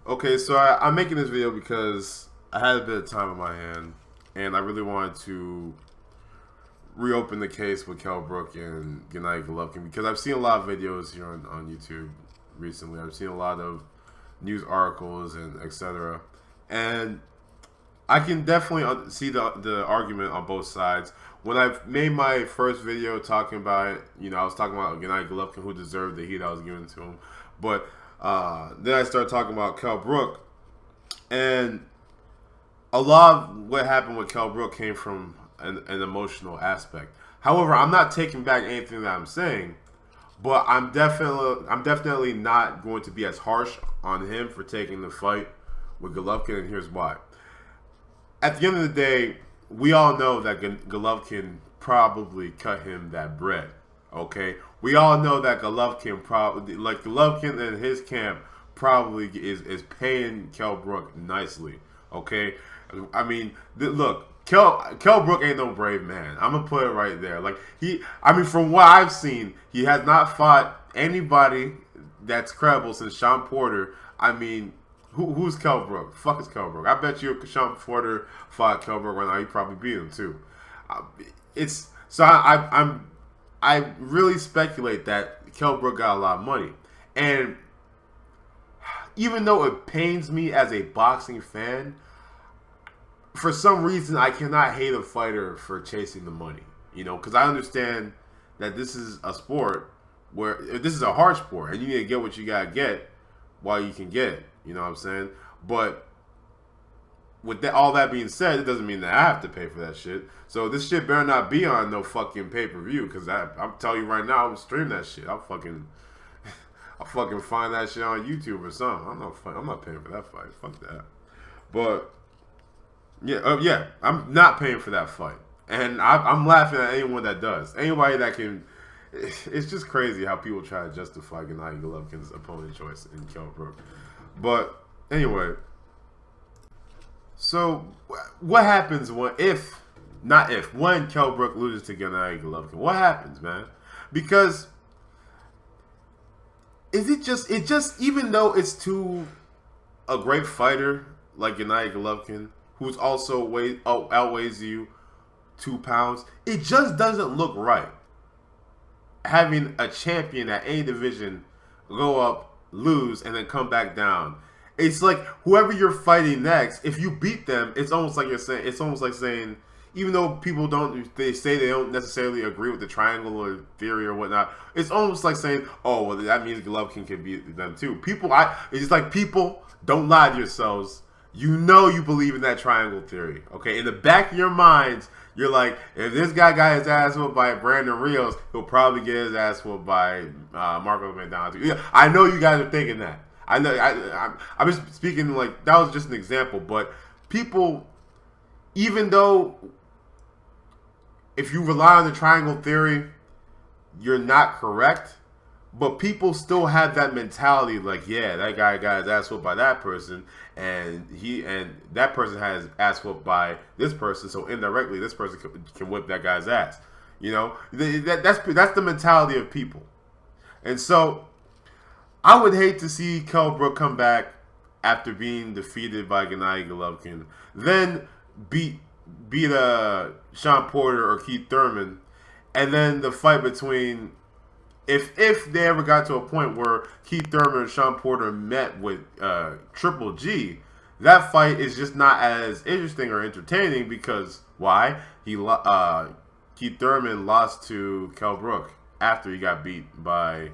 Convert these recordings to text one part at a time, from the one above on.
Okay, so I'm making this video because I had a bit of time on my hand, and I really wanted to reopen the case with Kell Brook and Gennady Golovkin because I've seen a lot of videos here on YouTube recently. I've seen a lot of news articles and etc. And I can definitely see the argument on both sides. When I made my first video talking about it, I was talking about Gennady Golovkin, who deserved the heat I was giving to him. But then I started talking about Kell Brook, and a lot of what happened with Kell Brook came from an emotional aspect. However, I'm not taking back anything that I'm saying, but I'm definitely not going to be as harsh on him for taking the fight with Golovkin, and here's why. At the end of the day, we all know that Golovkin probably cut him that bread. Okay, we all know that Golovkin and his camp probably is paying Kell Brook nicely. Okay, I mean, look, Kell Brook ain't no brave man. I'm gonna put it right there. From what I've seen, he has not fought anybody that's credible since Sean Porter. I mean, who's Kell Brook? Fuck is Kell Brook? I bet you if Sean Porter fought Kell Brook right now, he'd probably beat him too. I really speculate that Kell Brook got a lot of money, and even though it pains me as a boxing fan, for some reason I cannot hate a fighter for chasing the money. Because I understand that this is a sport where this is a hard sport, and you need to get what you gotta get while you can get it. You know what I'm saying? But with all that being said, it doesn't mean that I have to pay for that shit. So this shit better not be on no fucking pay-per-view, because I'm telling you right now, I'll stream that shit. I'll fucking find that shit on YouTube or something. I'm not paying for that fight. Fuck that. But yeah, I'm not paying for that fight, and I'm laughing at anyone that does. Anybody that can. It's just crazy how people try to justify Gennady Golovkin's opponent choice in Kell Brook. But anyway, so what happens when Kell Brook loses to Gennady Golovkin? What happens, man? Because even though it's to a great fighter like Gennady Golovkin, who's also outweighs you 2 pounds, it just doesn't look right having a champion at any division go up, lose, and then come back down. It's like whoever you're fighting next, if you beat them, it's almost like saying, even though they say they don't necessarily agree with the triangle or theory or whatnot, it's almost like saying, oh, well, that means Golovkin can beat them too. It's like, people, don't lie to yourselves. You believe in that triangle theory, okay? In the back of your minds, you're like, if this guy got his ass whooped by Brandon Rios, he'll probably get his ass whooped by Marco Mendonca. Yeah, I know you guys are thinking that. I know. I'm just speaking like that was just an example, but people, even though if you rely on the triangle theory, you're not correct. But people still have that mentality, like, yeah, that guy got his ass whooped by that person, and that person has ass whooped by this person, so indirectly this person can whip that guy's ass. That's the mentality of people, and so I would hate to see Kell Brook come back after being defeated by Gennady Golovkin, then beat Sean Porter or Keith Thurman, and then the fight between. If they ever got to a point where Keith Thurman and Sean Porter met with Triple G, that fight is just not as interesting or entertaining because why? Keith Thurman lost to Kell Brook after he got beat by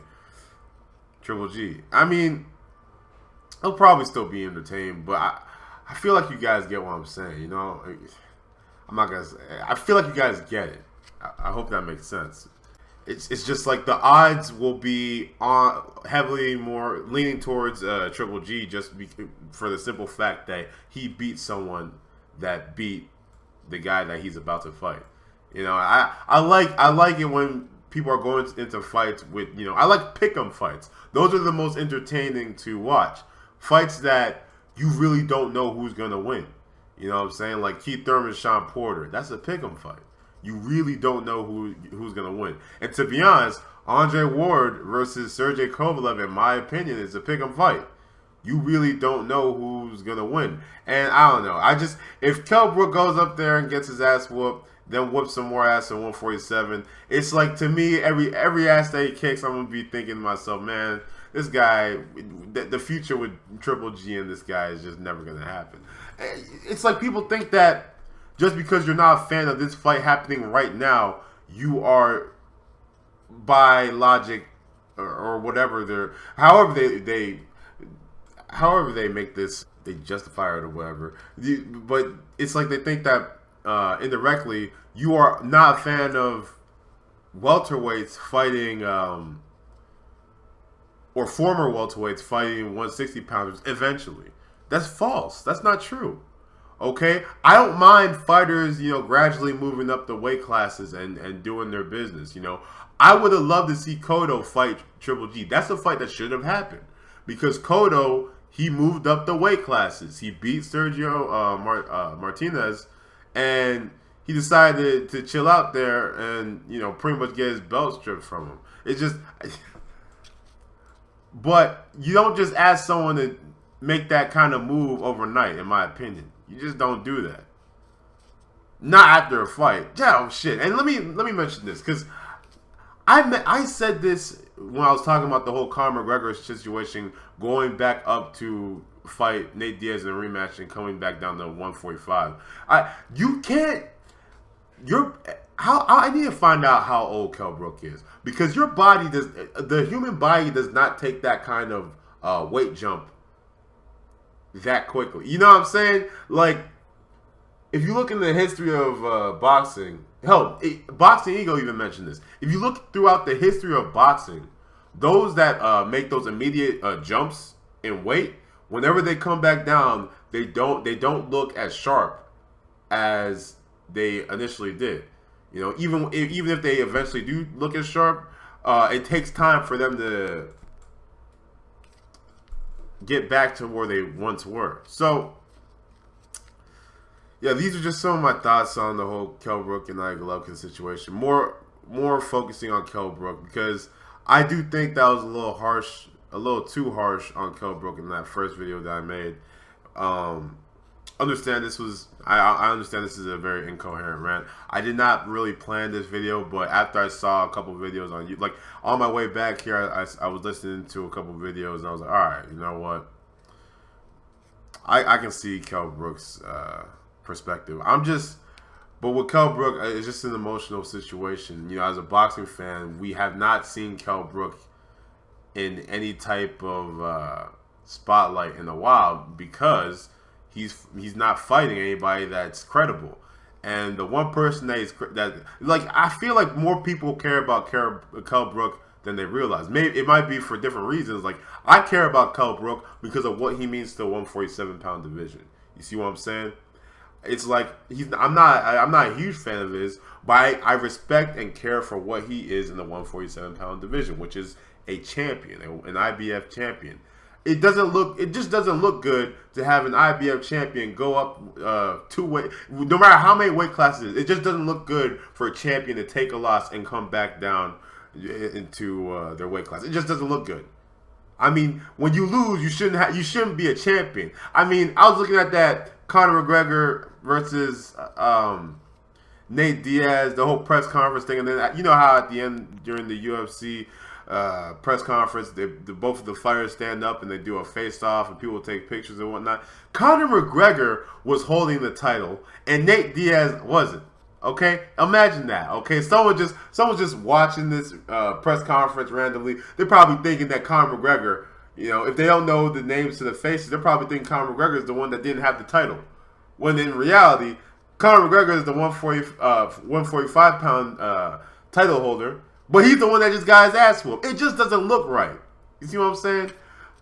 Triple G. I mean, it'll probably still be entertaining, but I feel like you guys get what I'm saying. I'm not gonna say. I feel like you guys get it. I hope that makes sense. It's just like the odds will be heavily more leaning towards Triple G for the simple fact that he beat someone that beat the guy that he's about to fight. I like it when people are going into fights with I like pick'em fights. Those are the most entertaining to watch. Fights that you really don't know who's gonna win. You know what I'm saying? Like Keith Thurman, Sean Porter. That's a pick'em fight. You really don't know who's going to win. And to be honest, Andre Ward versus Sergey Kovalev, in my opinion, is a pick'em fight. you really don't know who's gonna win. And I don't know. I just if Kell Brook goes up there and gets his ass whooped, then whoop some more ass at 147. It's like to me, every ass that he kicks, I'm gonna be thinking to myself, man, this guy, the future with Triple G and this guy is just never gonna happen. It's like people think that just because you're not a fan of this fight happening right now, you are by logic or whatever they're however they make this, they justify it or whatever. But it's like they think that indirectly you are not a fan of welterweights fighting or former welterweights fighting 160 pounders eventually. That's false. That's not true. Okay? I don't mind fighters, gradually moving up the weight classes and doing their business, I would have loved to see Cotto fight Triple G. That's a fight that should have happened. Because Cotto, he moved up the weight classes. He beat Sergio Martinez, and he decided to chill out there and, pretty much get his belt stripped from him. It's just... But you don't just ask someone to make that kind of move overnight, in my opinion. You just don't do that. Not after a fight. Yeah, shit. And let me mention this, because I said this when I was talking about the whole Conor McGregor situation, going back up to fight Nate Diaz in a rematch and coming back down to 145. I need to find out how old Kell Brook is, because the human body does not take that kind of weight jump that quickly. You know what I'm saying? Like, if you look in the history of boxing, hell, Boxing Ego even mentioned this. If you look throughout the history of boxing, those that make those immediate jumps in weight, whenever they come back down, they don't look as sharp as they initially did. Even if they eventually do look as sharp, it takes time for them to get back to where they once were. So, yeah, these are just some of my thoughts on the whole Kell Brook and Ike Golovkin situation. More focusing on Kell Brook, because I do think that was a little too harsh on Kell Brook in that first video that I made. I understand this is a very incoherent rant. I did not really plan this video, but after I saw a couple videos on YouTube, like on my way back here, I was listening to a couple videos and I was like, all right, you know what? I can see Kell Brook's perspective. But with Kell Brook, it's just an emotional situation. As a boxing fan, we have not seen Kell Brook in any type of spotlight in a while, because he's not fighting anybody that's credible. And the one person I feel like more people care about Kell Brook than they realize. Maybe it might be for different reasons. Like, I care about Kell Brook because of what he means to the 147-pound division. You see what I'm saying? It's like I'm not a huge fan of his, but I respect and care for what he is in the 147-pound division, which is a champion, an IBF champion. It just doesn't look good to have an IBF champion go up 2 weight, no matter how many weight classes. It just doesn't look good for a champion to take a loss and come back down into their weight class. It just doesn't look good. I mean, when you lose, you shouldn't be a champion. I mean, I was looking at that Conor McGregor versus Nate Diaz, the whole press conference thing, and then how at the end during the UFC press conference, both of the fighters stand up and they do a face-off and people take pictures and whatnot. Conor McGregor was holding the title and Nate Diaz wasn't. Okay, imagine that. Okay, someone just watching this press conference randomly. They're probably thinking that Conor McGregor, if they don't know the names to the faces, they're probably thinking Conor McGregor is the one that didn't have the title. When in reality, Conor McGregor is the 145-pound title holder. But he's the one that just got his ass whooped. It just doesn't look right. You see what I'm saying?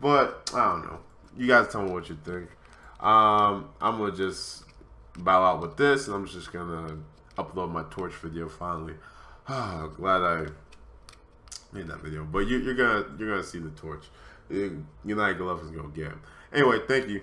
But, I don't know. You guys tell me what you think. I'm going to just bow out with this, and I'm just going to upload my torch video finally. Glad I made that video. But you're gonna see the torch. United Golovkin's going to get him. Anyway, thank you.